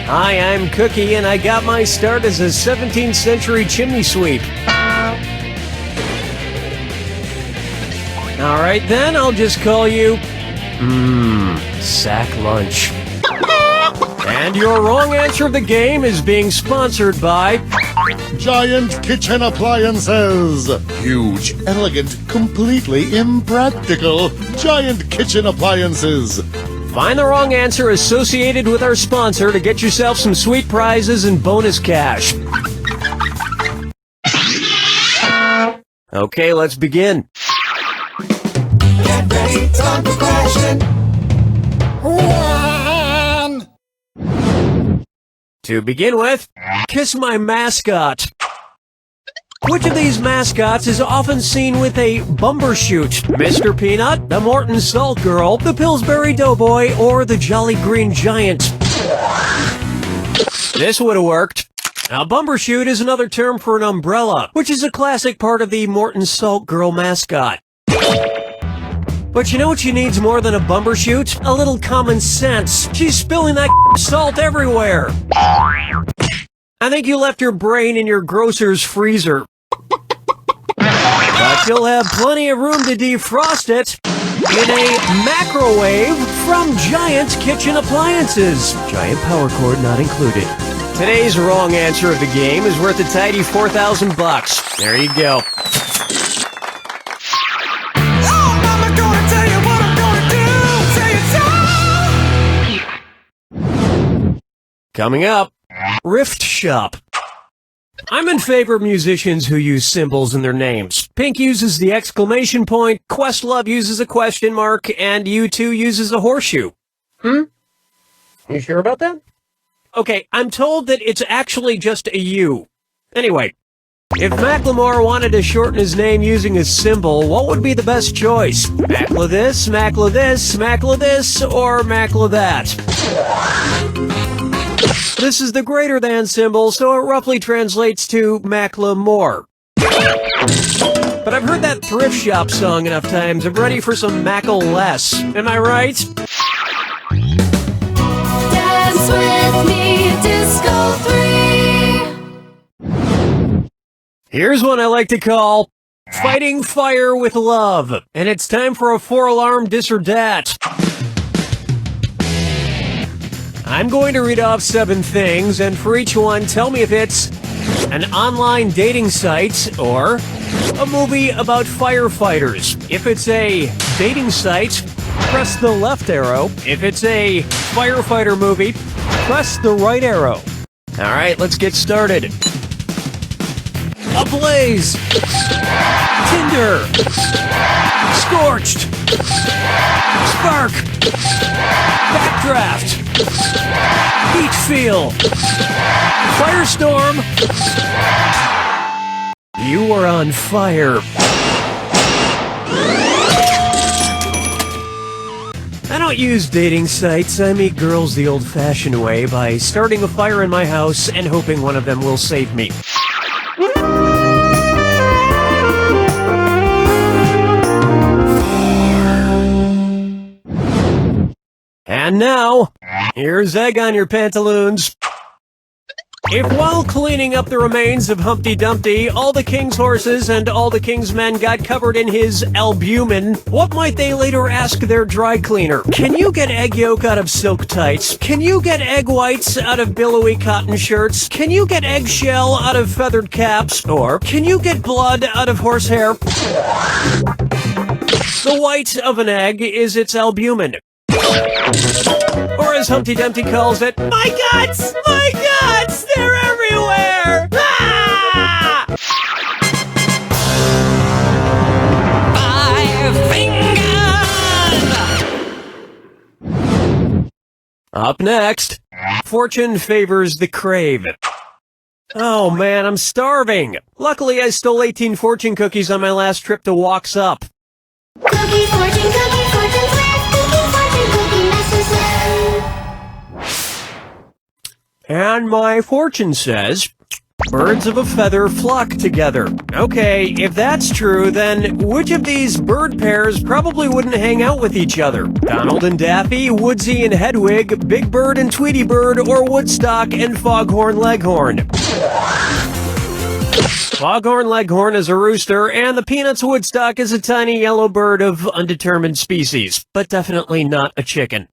Hi, I'm Cookie, and I got my start as a 17th century chimney sweep. Alright then, I'll just call you... Sack Lunch. And your wrong answer of the game is being sponsored by... Giant kitchen appliances. Huge, elegant, completely impractical. Giant kitchen appliances. Find the wrong answer associated with our sponsor to get yourself some sweet prizes and bonus cash. Okay, let's begin. Get ready, time for question. One. To begin with, kiss my mascot. Which of these mascots is often seen with a bumbershoot? Mr. Peanut, the Morton Salt Girl, the Pillsbury Doughboy, or the Jolly Green Giant? This would have worked. A bumbershoot is another term for an umbrella, which is a classic part of the Morton Salt Girl mascot. But you know what she needs more than a bumbershoot? A little common sense. She's spilling that salt everywhere. I think you left your brain in your grocer's freezer. But you'll have plenty of room to defrost it in a macrowave from Giant Kitchen Appliances. Giant power cord not included. Today's wrong answer of the game is worth a tidy $4,000. There you go. Coming up, Rift Shop. I'm in favor of musicians who use symbols in their names. Pink uses the exclamation point, Questlove uses a question mark, and U2 uses a horseshoe. You sure about that? Okay, I'm told that it's actually just a U. Anyway, if Macklemore wanted to shorten his name using a symbol, what would be the best choice? Mackla this, Mackla this, Mackla this, or Mackla that? This is the greater than symbol, so it roughly translates to Macklemore. But I've heard that Thrift Shop song enough times. I'm ready for some Mackle less. Am I right? Dance with me, Disco 3. Here's one I like to call Fighting Fire with Love. And it's time for a 4-alarm dis or dat. I'm going to read off 7 things, and for each one, tell me if it's an online dating site or a movie about firefighters. If it's a dating site, press the left arrow. If it's a firefighter movie, press the right arrow. All right, let's get started. Ablaze, Tinder, Scorched, Spark, Backdraft, Heatfeel, Firestorm. You are on fire. I don't use dating sites. I meet girls the old-fashioned way by starting a fire in my house and hoping one of them will save me. And now, here's egg on your pantaloons. If while cleaning up the remains of Humpty Dumpty, all the king's horses and all the king's men got covered in his albumin, what might they later ask their dry cleaner? Can you get egg yolk out of silk tights? Can you get egg whites out of billowy cotton shirts? Can you get eggshell out of feathered caps? Or can you get blood out of horsehair? The white of an egg is its albumin. Or as Humpty Dumpty calls it, my guts! My guts! They're everywhere! Ah! 5 fingers. Up next, fortune favors the crave. Oh man, I'm starving. Luckily, I stole 18 fortune cookies on my last trip to Walks Up. Cookie, fortune, cookie master. And my fortune says, Birds of a feather flock together. Okay, if that's true, then which of these bird pairs probably wouldn't hang out with each other? Donald and Daffy, Woodsy and Hedwig, Big Bird and Tweety Bird, or Woodstock and Foghorn Leghorn? Foghorn Leghorn is a rooster, and the Peanuts Woodstock is a tiny yellow bird of undetermined species, but definitely not a chicken.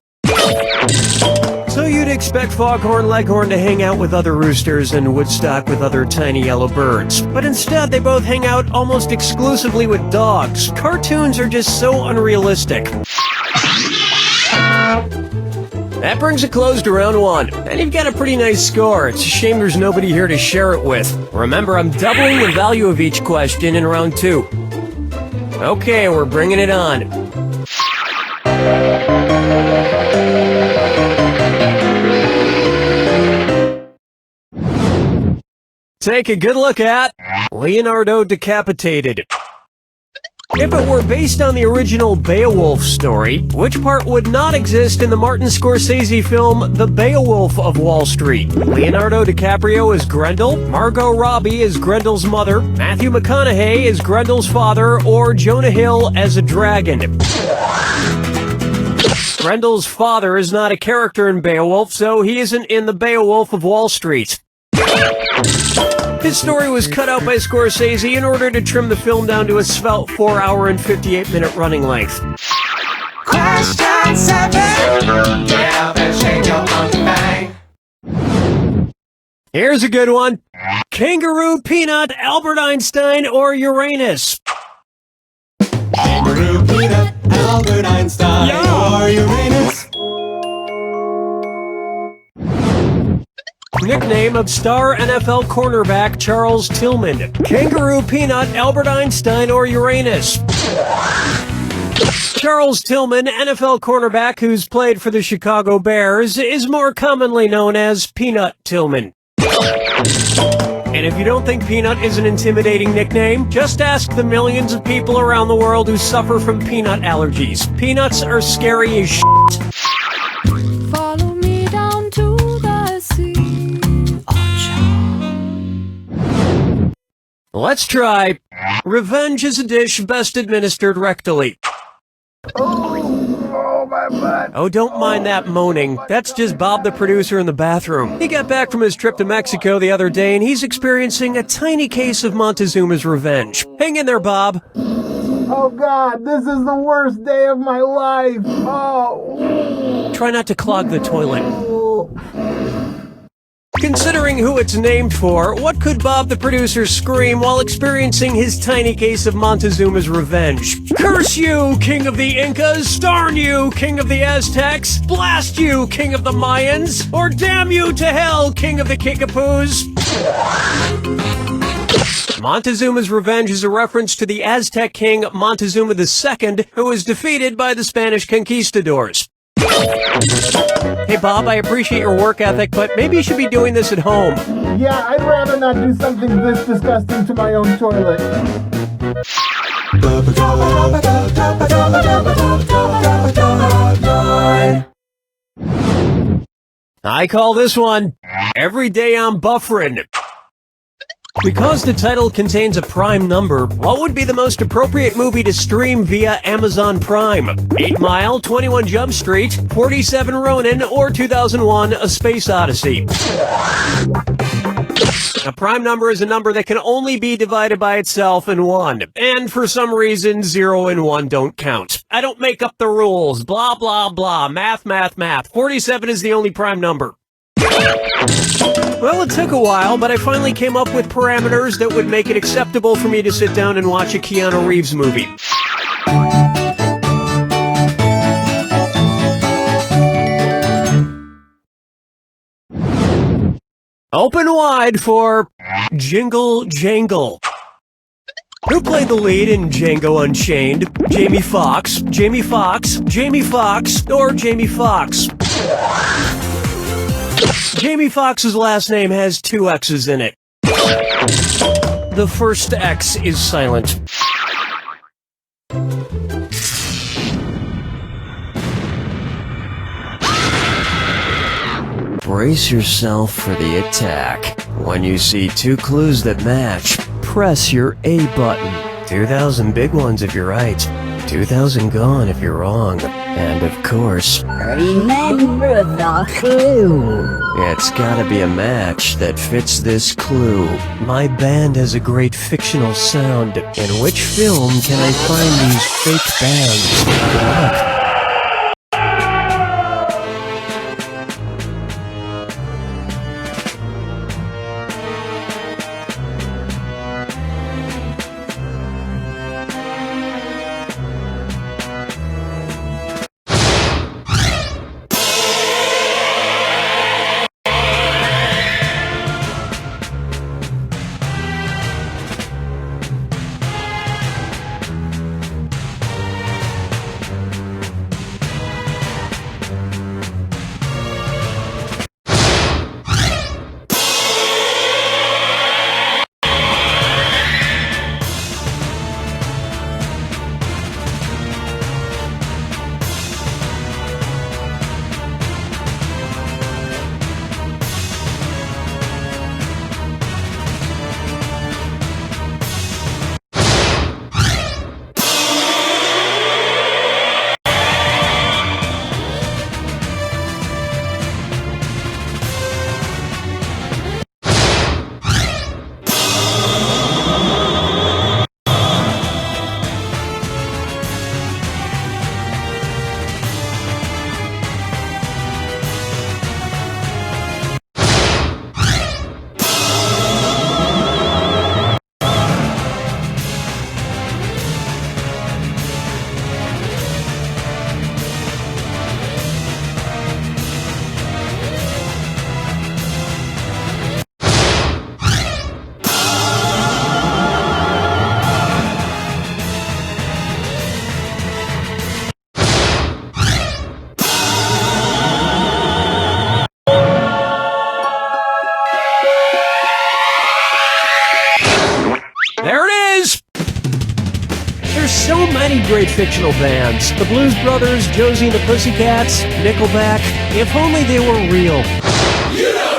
So you'd expect Foghorn Leghorn to hang out with other roosters and Woodstock with other tiny yellow birds. But instead, they both hang out almost exclusively with dogs. Cartoons are just so unrealistic. That brings a close to round 1, and you've got a pretty nice score. It's a shame there's nobody here to share it with. Remember, I'm doubling the value of each question in round 2. Okay, we're bringing it on. Take a good look at Leonardo Decapitated. If it were based on the original Beowulf story, which part would not exist in the Martin Scorsese film The Beowulf of Wall Street? Leonardo DiCaprio is Grendel, Margot Robbie is Grendel's mother, Matthew McConaughey is Grendel's father, or Jonah Hill as a dragon? Grendel's father is not a character in Beowulf, so he isn't in The Beowulf of Wall Street. His story was cut out by Scorsese in order to trim the film down to a svelte 4-hour and 58-minute running length. Question 7. Yeah, better shake your monkey bang. Here's a good one. Kangaroo, Peanut, Albert Einstein, or Uranus? Kangaroo, Peanut, Albert Einstein, or Uranus. Nickname of star NFL cornerback Charles Tillman. Kangaroo, Peanut, Albert Einstein, or Uranus? Charles Tillman, NFL cornerback who's played for the Chicago Bears, is more commonly known as Peanut Tillman. And if you don't think Peanut is an intimidating nickname, just ask the millions of people around the world who suffer from peanut allergies. Peanuts are scary as shit. Follow me down to the sea. Let's try. Revenge is a dish best administered rectally. Oh, my butt. Oh, don't mind that moaning. That's just Bob the producer in the bathroom. He got back from his trip to Mexico the other day and he's experiencing a tiny case of Montezuma's Revenge. Hang in there, Bob. Oh, God, this is the worst day of my life. Oh. Try not to clog the toilet. Considering who it's named for, what could Bob the producer scream while experiencing his tiny case of Montezuma's Revenge? Curse you, king of the Incas! Darn you, king of the Aztecs! Blast you, king of the Mayans! Or damn you to hell, king of the Kickapoos! Montezuma's Revenge is a reference to the Aztec king Montezuma II, who was defeated by the Spanish conquistadors. Hey Bob, I appreciate your work ethic, but maybe you should be doing this at home. Yeah, I'd rather not do something this disgusting to my own toilet. I call this one Every Day I'm Buffering. Because the title contains a prime number, what would be the most appropriate movie to stream via Amazon Prime? 8 Mile, 21 Jump Street, 47 Ronin, or 2001 A Space Odyssey? A prime number is a number that can only be divided by itself in 1. And for some reason, 0 and 1 don't count. I don't make up the rules. Blah, blah, blah. Math, math, math. 47 is the only prime number. Well, it took a while, but I finally came up with parameters that would make it acceptable for me to sit down and watch a Keanu Reeves movie. Open wide for Jingle Jangle. Who played the lead in Django Unchained? Jamie Foxx, Jamie Foxx, Jamie Foxx, or Jamie Foxx? Jamie Foxx's last name has 2 X's in it. The first X is silent. Brace yourself for the attack. When you see two clues that match, press your A button. 2,000 big ones if you're right, 2,000 gone if you're wrong, and of course, Remember the clue. it's gotta be a match that fits this clue. My band has a great fictional sound. In which film can I find these fake bands? Good luck. There it is! There's so many great fictional bands. The Blues Brothers, Josie and the Pussycats, Nickelback. If only they were real. You know